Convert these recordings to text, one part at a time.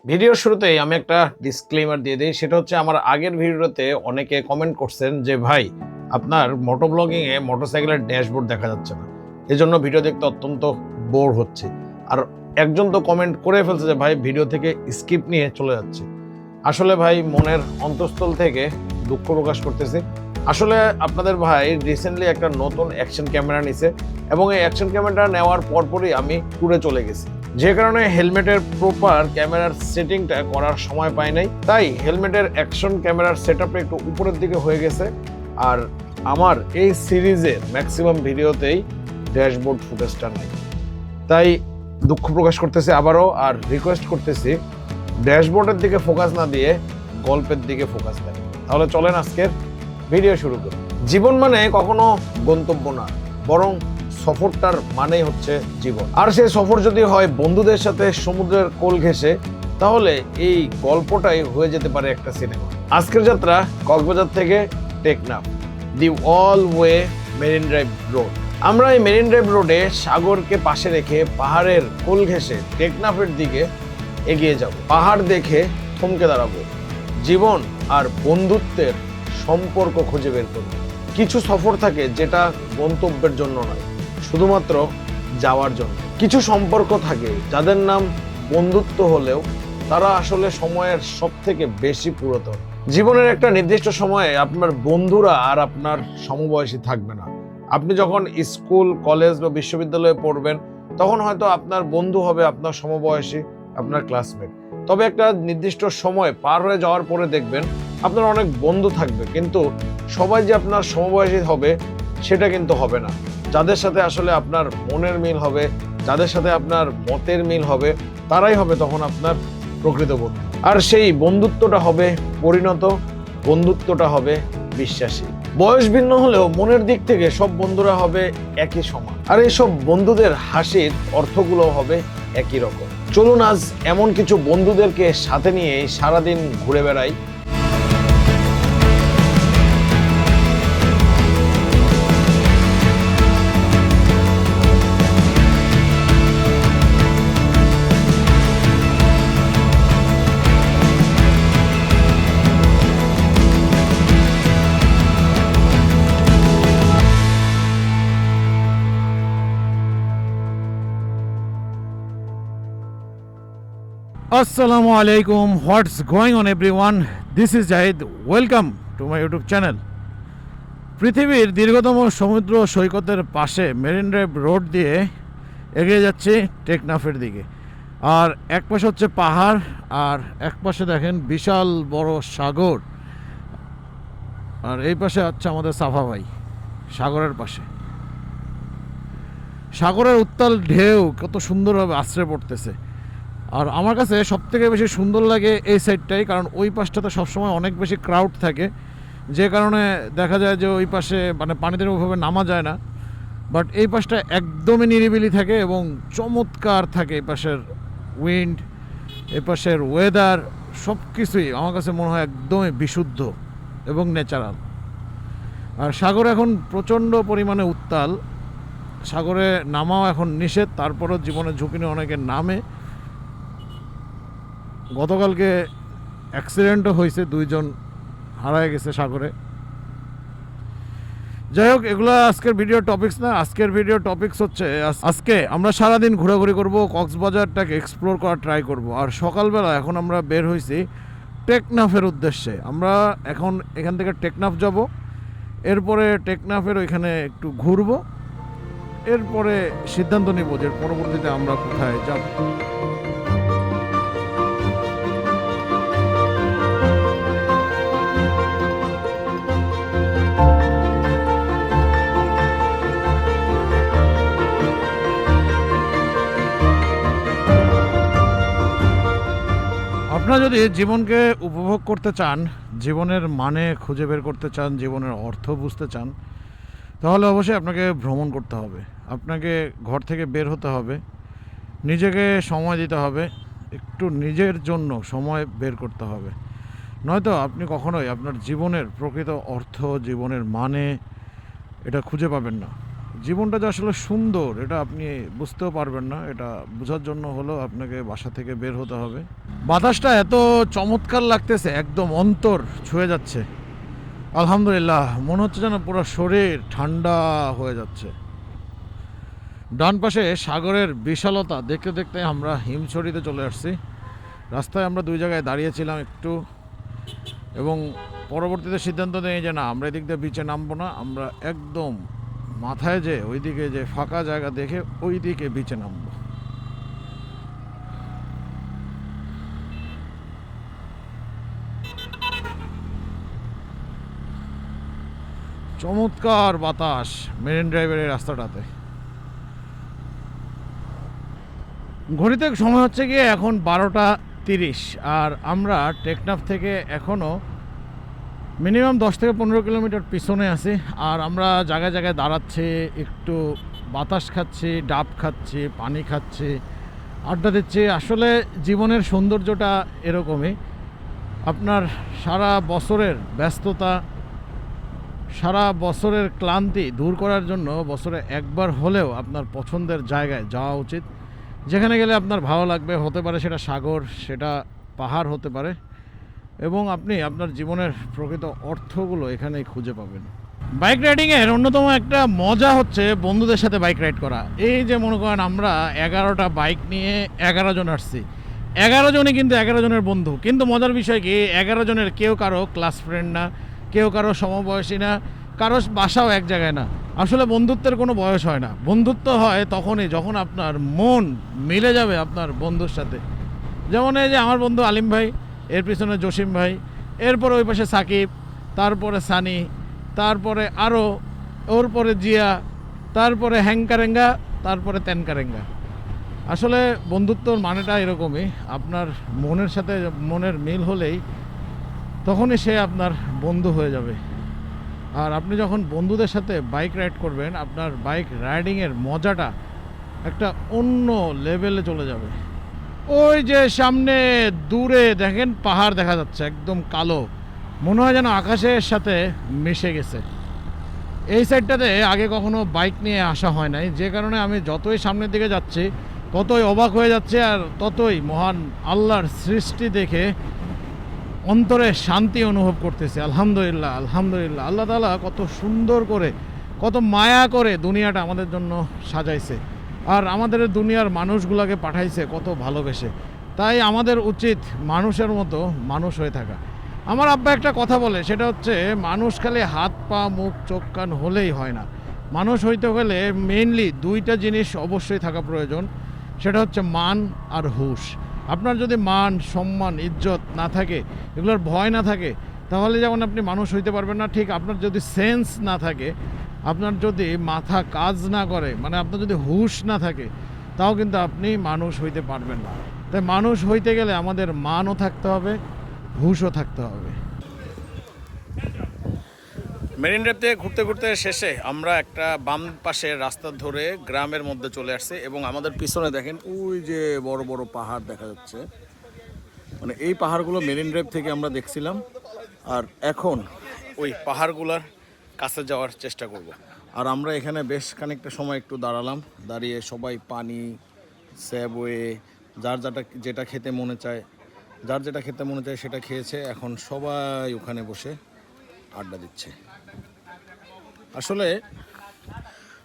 ভিডিওর শুরুতেই আমি একটা ডিসক্লেমার দিয়ে দিই, সেটা হচ্ছে আমার আগের ভিডিওতে অনেকে কমেন্ট করছেন যে ভাই আপনার মোটো ব্লগিংয়ে মোটরসাইকেলের ড্যাশবোর্ড দেখা যাচ্ছে না, এজন্য ভিডিও দেখতে অত্যন্ত বোর হচ্ছে। আর একজন তো কমেন্ট করে ফেলছে যে ভাই ভিডিও থেকে স্কিপ নিয়ে চলে যাচ্ছে। আসলে ভাই মনের অন্তঃস্থল থেকে দুঃখ প্রকাশ করতেছি। আসলে আপনাদের ভাই রিসেন্টলি একটা নতুন অ্যাকশন ক্যামেরা নিছে এবং এই অ্যাকশন ক্যামেরাটা নেওয়ার পরপরই আমি ট্যুরে চলে গেছি, যে কারণে হেলমেটের প্রপার ক্যামেরার সেটিংটা করার সময় পাই নাই। তাই হেলমেটের অ্যাকশন ক্যামেরার সেটআপটা একটু উপরের দিকে হয়ে গেছে। আর আমার এই সিরিজের ম্যাক্সিমাম ভিডিওতেই ড্যাশবোর্ড ফুটেজটা নাই। তাই দুঃখ প্রকাশ করতেছি আবারও, আর রিকোয়েস্ট করতেছি ড্যাশবোর্ডের দিকে ফোকাস না দিয়ে গল্পের দিকে ফোকাস দেন। তাহলে চলেন আজকের ভিডিও শুরু করি। জীবন মানে কখনো গন্তব্য না, বরং সফরটার মানেই হচ্ছে জীবন। আর সেই সফর যদি হয় বন্ধুদের সাথে সমুদ্রের কোল ঘেঁষে, তাহলে এই গল্পটাই হয়ে যেতে পারে একটা সিনেমা। আজকের যাত্রা কক্সবাজার থেকে Teknaf, the all way marine drive road. আমরা এই মেরিন ড্রাইভ রোডে সাগরকে পাশে রেখে পাহাড়ের কোল ঘেঁষে টেকনাফের দিকে এগিয়ে যাব। পাহাড় দেখে থমকে দাঁড়াবো, জীবন আর বন্ধুত্বের সম্পর্ক খুঁজে বের করব। কিছু সফর থাকে যেটা গন্তব্যের জন্য নয়, শুধুমাত্র যাওয়ার জন্য। কিছু সম্পর্ক থাকে যাদের নাম বন্ধুত্ব হলেও তারা আসলে সময়ের সব থেকে বেশি পুরাতন। জীবনের একটা নির্দিষ্ট সময়ে আপনার বন্ধুরা আর আপনার সমবয়সী থাকবে না। আপনি যখন স্কুল, কলেজ বা বিশ্ববিদ্যালয়ে পড়বেন, তখন হয়তো আপনার বন্ধু হবে আপনার সমবয়সী, আপনার ক্লাসমেট। তবে একটা নির্দিষ্ট সময় পার হয়ে যাওয়ার পরে দেখবেন আপনার অনেক বন্ধু থাকবে, কিন্তু সবাই যে আপনার সমবয়সী হবে সেটা কিন্তু হবে না। যাদের সাথে আসলে আপনার মনের মিল হবে, যাদের সাথে আপনার মতের মিল হবে, তারাই হবে তখন আপনার প্রকৃত বন্ধু। আর সেই বন্ধুত্বটা হবে পরিণত, বন্ধুত্বটা হবে বিশ্বাসী। বয়স ভিন্ন হলেও মনের দিক থেকে সব বন্ধুরা হবে একই সমান, আর এইসব বন্ধুদের হাসির অর্থগুলো হবে একই রকম। চলুন আজ এমন কিছু বন্ধুদেরকে সাথে নিয়ে সারাদিন ঘুরে বেড়াই। Assalamu alaikum, what's going on everyone? This is Jahid. Welcome to my YouTube channel. পৃথিবীর দীর্ঘতম সমুদ্র সৈকতের পাশে মেরিন ড্রাইভ রোড দিয়ে এগিয়ে যাচ্ছে টেকনাফের দিকে। আর এক পাশে হচ্ছে পাহাড়, আর এক পাশে দেখেন বিশাল বড় সাগর, আর এই পাশে হচ্ছে আমাদের সাফা ভাই সাগরের পাশে। সাগরের উত্তাল ঢেউ কত সুন্দরভাবে আছড়ে পড়তেছে। আর আমার কাছে সবথেকে বেশি সুন্দর লাগে এই সাইডটাই, কারণ ওই পাশটাতে সবসময় অনেক বেশি ক্রাউড থাকে, যে কারণে দেখা যায় যে ওই পাশে মানে পানিতে ওইভাবে নামা যায় না। বাট এই পাশটা একদমই নিরিবিলি থাকে এবং চমৎকার থাকে। এই পাশের উইন্ড, এই পাশের ওয়েদার, সব কিছুই আমার কাছে মনে হয় একদমই বিশুদ্ধ এবং ন্যাচারাল। আর সাগর এখন প্রচণ্ড পরিমাণে উত্তাল, সাগরে নামাও এখন নিষেধ, তারপরও জীবনের ঝুঁকি নিয়ে অনেকে নামে। গতকালকে অ্যাক্সিডেন্টও হয়েছে, 2 জন হারায় গেছে সাগরে। যাই হোক, এগুলো আজকের ভিডিও টপিকস না। আজকের ভিডিও টপিকস হচ্ছে আজকে আমরা সারাদিন ঘোরাঘুরি করব, কক্সবাজারটাকে এক্সপ্লোর করার ট্রাই করব। আর সকালবেলা এখন আমরা বের হয়েছি টেকনাফের উদ্দেশ্যে। আমরা এখন এখান থেকে টেকনাফ যাব, এরপরে টেকনাফের ওইখানে একটু ঘুরব, এরপরে সিদ্ধান্ত নিব যে পরবর্তীতে আমরা কোথায় যাব। আপনারা যদি জীবনকে উপভোগ করতে চান, জীবনের মানে খুঁজে বের করতে চান, জীবনের অর্থ বুঝতে চান, তাহলে অবশ্যই আপনাকে ভ্রমণ করতে হবে। আপনাকে ঘর থেকে বের হতে হবে, নিজেকে সময় দিতে হবে, একটু নিজের জন্য সময় বের করতে হবে। নয়তো আপনি কখনোই আপনার জীবনের প্রকৃত অর্থ, জীবনের মানে এটা খুঁজে পাবেন না। জীবনটা যে আসলে সুন্দর এটা আপনি বুঝতেও পারবেন না। এটা বোঝার জন্য হলেও আপনাকে বাসা থেকে বের হতে হবে। বাতাসটা এত চমৎকার লাগতেছে, একদম অন্তর ছুঁয়ে যাচ্ছে। আলহামদুলিল্লাহ, মনে হচ্ছে যেন পুরো শরীর ঠান্ডা হয়ে যাচ্ছে। ডান পাশে সাগরের বিশালতা দেখতে দেখতে আমরা হিমছড়িতে চলে আসছি। রাস্তায় আমরা 2 জায়গায় দাঁড়িয়েছিলাম একটু, এবং পরবর্তীতে সিদ্ধান্ত নেই যে না, আমরা এদিক দিয়ে বিচে নামবো না, আমরা একদম মাথায় যে ওইদিকে যে ফাঁকা জায়গা দেখে ওই দিকে বিচে নামবো। চমৎকার বাতাস মেরিন ড্রাইভের এই রাস্তাটাতে। ঘড়িতে সময় হচ্ছে গিয়ে এখন 12টা 30, আর আমরা টেকনাফ থেকে এখনও মিনিমাম 10 থেকে 15 কিলোমিটার পিছনে আছি। আর আমরা জায়গায় জায়গায় দাঁড়াচ্ছি, একটু বাতাস খাচ্ছি, ডাব খাচ্ছি, পানি খাচ্ছি, আড্ডা দিচ্ছি। আসলে জীবনের সৌন্দর্যটা এরকমই। আপনার সারা বছরের ব্যস্ততা, সারা বছরের ক্লান্তি দূর করার জন্য বছরে একবার হলেও আপনার পছন্দের জায়গায় যাওয়া উচিত, যেখানে গেলে আপনার ভালো লাগবে। হতে পারে সেটা সাগর, সেটা পাহাড় হতে পারে, এবং আপনি আপনার জীবনের প্রকৃত অর্থগুলো এখানেই খুঁজে পাবেন। বাইক রাইডিংয়ের অন্যতম একটা মজা হচ্ছে বন্ধুদের সাথে বাইক রাইড করা। এই যে মনে করেন আমরা 11টা বাইক নিয়ে 11 জন আসছি, 11 জনই কিন্তু 11 জনের বন্ধু। কিন্তু মজার বিষয় কি, 11 জনের কেউ কারো ক্লাস ফ্রেন্ড না, কেউ কারো সমবয়সী না, কারো বাসাও এক জায়গায় না। আসলে বন্ধুত্বের কোনো বয়স হয় না। বন্ধুত্ব হয় তখনই যখন আপনার মন মিলে যাবে আপনার বন্ধুর সাথে। যেমন এই যে আমার বন্ধু আলিম ভাই, এর পিছনে জসিম ভাই, এরপরে ওই পাশে সাকিব, তারপরে সানি, তারপরে আরও, ওর পরে জিয়া, তারপরে হ্যাংকারেঙ্গা, তারপরে তেনকারেঙ্গা। আসলে বন্ধুত্বর মানেটা এরকমই, আপনার মনের সাথে মনের মিল হলেই তখনই সে আপনার বন্ধু হয়ে যাবে। আর আপনি যখন বন্ধুদের সাথে বাইক রাইড করবেন, আপনার বাইক রাইডিংয়ের মজাটা একটা অন্য লেভেলে চলে যাবে। ওই যে সামনে দূরে দেখেন পাহাড় দেখা যাচ্ছে, একদম কালো, মনে হয় যেন আকাশের সাথে মিশে গেছে। এই সাইডটাতে আগে কখনো বাইক নিয়ে আসা হয় নাই, যে কারণে আমি যতই সামনের দিকে যাচ্ছি ততই অবাক হয়ে যাচ্ছে, আর ততই মহান আল্লাহর সৃষ্টি দেখে অন্তরে শান্তি অনুভব করতেছি। আলহামদুলিল্লাহ, আলহামদুলিল্লাহ। আল্লাহ তাআলা কত সুন্দর করে, কত মায়া করে দুনিয়াটা আমাদের জন্য সাজাইছে, আর আমাদের দুনিয়ার মানুষগুলোকে পাঠাইছে কত ভালোবেসে। তাই আমাদের উচিত মানুষের মতো মানুষ হয়ে থাকা। আমার আব্বা একটা কথা বলে, সেটা হচ্ছে মানুষ খালি হাত পা মুখ চোখ কান হলেই হয় না। মানুষ হইতে হলে মেইনলি 2টা জিনিস অবশ্যই থাকা প্রয়োজন, সেটা হচ্ছে মান আর হুঁশ। আপনার যদি মান সম্মান ইজ্জত না থাকে, এগুলোর ভয় না থাকে, তাহলে যেমন আপনি মানুষ হইতে পারবেন না, ঠিক আপনার যদি সেন্স না থাকে, আপনার যদি মাথা কাজ না করে, মানে আপনার যদি হুঁশ না থাকে, তাও কিন্তু আপনি মানুষ হইতে পারবেন না। তাই মানুষ হইতে গেলে আমাদের মানও থাকতে হবে, হুঁশও থাকতে হবে। মেরিন ড্রাইভ থেকে ঘুরতে ঘুরতে শেষে আমরা একটা বাম পাশের রাস্তা ধরে গ্রামের মধ্যে চলে আসছি, এবং আমাদের পিছনে দেখেন ওই যে বড় বড় পাহাড় দেখা যাচ্ছে। মানে এই পাহাড়গুলো মেরিন ড্রাইভ থেকে আমরা দেখছিলাম, আর এখন ওই পাহাড়গুলোর কাছে যাওয়ার চেষ্টা করব। আর আমরা এখানে বেশ খানিকটা সময় একটু দাঁড়ালাম, দাঁড়িয়ে সবাই পানি, স্যাবওয়ে, যার যেটা খেতে মনে চায়, যার যেটা খেতে মনে চায় সেটা খেয়েছে। এখন সবাই ওখানে বসে আড্ডা দিচ্ছে।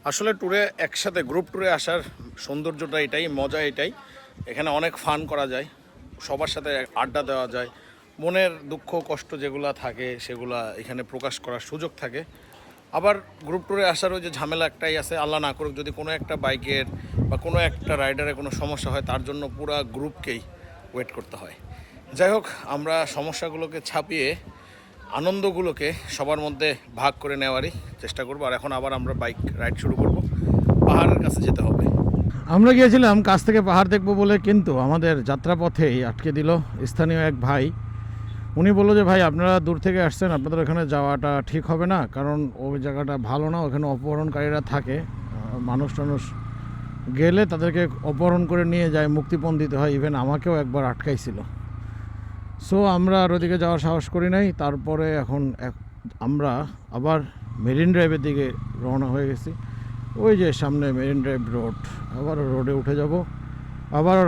আসলে ট্যুরে একসাথে গ্রুপ ট্যুরে আসার সৌন্দর্যটা এটাই, মজা এটাই। এখানে অনেক ফান করা যায়, সবার সাথে আড্ডা দেওয়া যায়, মনের দুঃখ কষ্ট যেগুলো থাকে সেগুলো এখানে প্রকাশ করার সুযোগ থাকে। আবার গ্রুপ ট্যুরে আসার ওই যে ঝামেলা একটাই আছে, আল্লাহ না করুক যদি কোনো একটা বাইকের বা কোনো একটা রাইডারের কোনো সমস্যা হয়, তার জন্য পুরো গ্রুপকেই ওয়েট করতে হয়। যাই হোক, আমরা সমস্যাগুলোকে ছাপিয়ে আনন্দগুলোকে সবার মধ্যে ভাগ করে নেওয়ারই চেষ্টা করবো। আর এখন আবার আমরা বাইক রাইড শুরু করব, পাহাড়ের কাছে যেতে হবে। আমরা গিয়েছিলাম কাছ থেকে পাহাড় দেখবো বলে, কিন্তু আমাদের যাত্রাপথেই আটকে দিল স্থানীয় এক ভাই। উনি বললো যে ভাই, আপনারা দূর থেকে আসছেন, আপনাদের ওখানে যাওয়াটা ঠিক হবে না, কারণ ওই জায়গাটা ভালো না, ওখানে অপহরণকারীরা থাকে, মানুষ টানুষ গেলে তাদেরকে অপহরণ করে নিয়ে যায়, মুক্তিপণ দিতে হয়। ইভেন আমাকেও একবার আটকাইছিল। সো আমরা আর ওদিকে যাওয়ার সাহস করি নাই। তারপরে এখন আমরা আবার মেরিন ড্রাইভের দিকে রওনা হয়ে গেছি। ওই যে সামনে মেরিন ড্রাইভ রোড, আবারও রোডে উঠে যাব, আবারও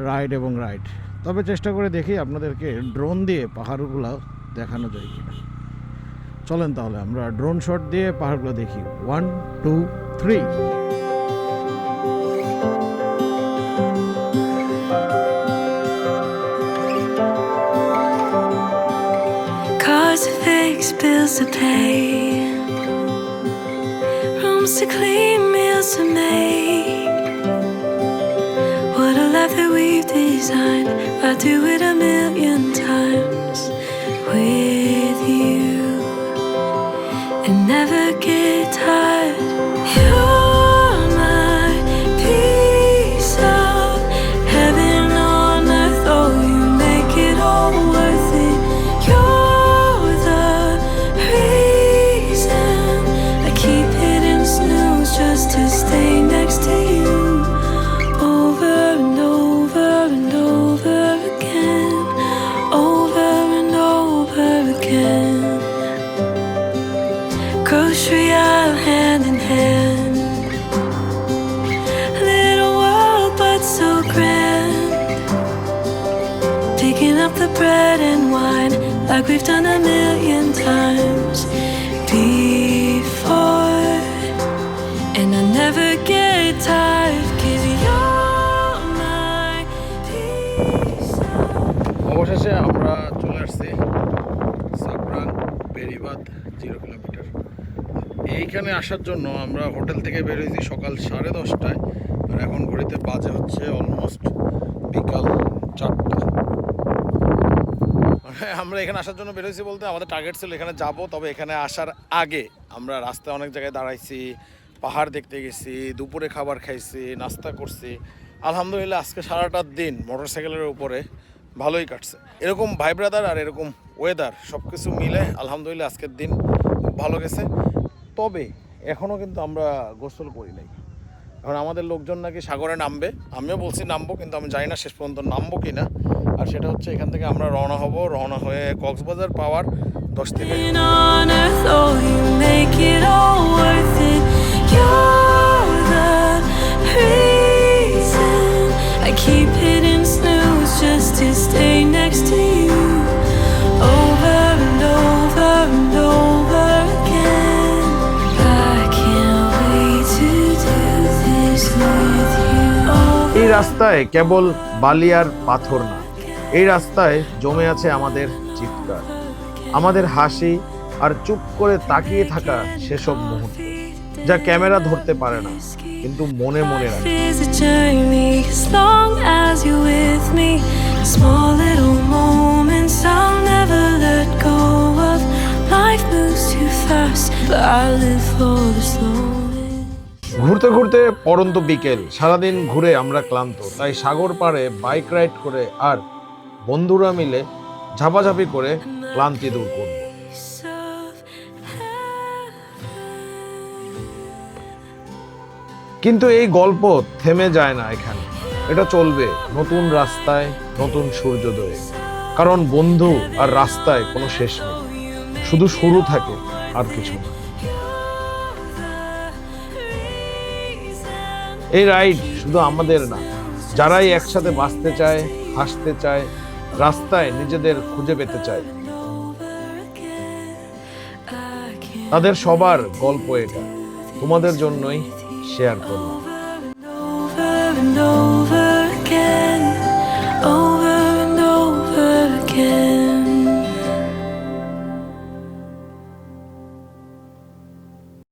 রাইড এবং রাইড। তবে চেষ্টা করে দেখি আপনাদেরকে ড্রোন দিয়ে পাহাড়গুলো দেখানো যায় কিনা। চলেন তাহলে আমরা ড্রোন শট দিয়ে পাহাড়গুলো দেখি। 1 2 3। Cars to fix, bills to pay, rooms to clean, meals to make. What a life that we've designed. I'd do it a million times with you and never get tired. You're my piece of heaven on earth. Oh, you make it all worth it. You're the reason I keep hitting snooze just to stay next to you. Over and over and over again. Over and over again. Grocery aisle hand in hand. A little world but so grand. Picking up the bread and wine like we've done a million times before. And I never get tired, 'cause you're my piece of... অবশেষে আমরা চলে আসছি Sabrang Beribadh 0 kilometre. এইখানে আসার জন্য আমরা hotel থেকে বেরিয়েছি সকাল 10:30টায়, আর এখন ঘড়িতে বাজে হচ্ছে অলমোস্ট বিকাল 4টা। মানে আমরা এখানে আসার জন্য বেরিয়েছি বলতে আমাদের টার্গেট ছিল এখানে যাব, তবে এখানে আসার আগে আমরা রাস্তায় অনেক জায়গায় দাঁড়াইছি, পাহাড় দেখতে গেছি, দুপুরে খাবার খাইছি, নাস্তা করছি। আলহামদুলিল্লাহ আজকে সারাটা দিন মোটরসাইকেলের উপরে ভালোই কাটছে। এরকম ভাই ব্রাদার আর এরকম ওয়েদার সব কিছু মিলে আলহামদুলিল্লাহ আজকের দিন খুব ভালো গেছে। তবে এখনও কিন্তু আমরা গোসল করি নাই। এখন আমাদের লোকজন নাকি সাগরে নামবে, আমিও বলছি নামবো, কিন্তু আমি জানি না শেষ পর্যন্ত নামবো কি না। আর সেটা হচ্ছে এখান থেকে আমরা রওনা হব, রওনা হয়ে কক্সবাজার পাওয়ার 10 থেকে on earth, oh, you make it all worth it. You're the reason I keep hitting snooze just to stay next to you. Over and over and over again. I can't wait to do this with you. এই রাস্তায় কেবল বালি আর পাথর না, এই রাস্তায় জমে আছে আমাদের চিৎকার, আমাদের হাসি আর চুপ করে তাকিয়ে থাকা সেসব মুহূর্ত যা ক্যামেরা ধরতে পারে না, কিন্তু মনে মনে রাখে। Life is a journey, as long as you're with me. Small little moments I'll never let go of. Life moves too fast, but I live for the slowness. ঘুরতে ঘুরতে পরন্ত বিকেল, সারাদিন ঘুরে আমরা ক্লান্ত, তাই সাগর পাড়ে বাইক রাইড করে আর বন্ধুরা মিলে ঝাপাঝাপি করে ক্লান্তি দূর করব। কিন্তু এই গল্প থেমে যায় না এখানে, এটা চলবে নতুন রাস্তায়, নতুন সূর্যোদয়ে। কারণ বন্ধু আর রাস্তায় কোনো শেষ নেই, শুধু শুরু থাকে আর কিছু না। এই রাইড শুধু আমাদের না, যারাই একসাথে বাঁচতে চায়, হাসতে চায়, রাস্তায় নিজেদের খুঁজে পেতে চায়, তাদের সবার গল্প এটা তোমাদের জন্যই শেয়ার করলাম। Over and over.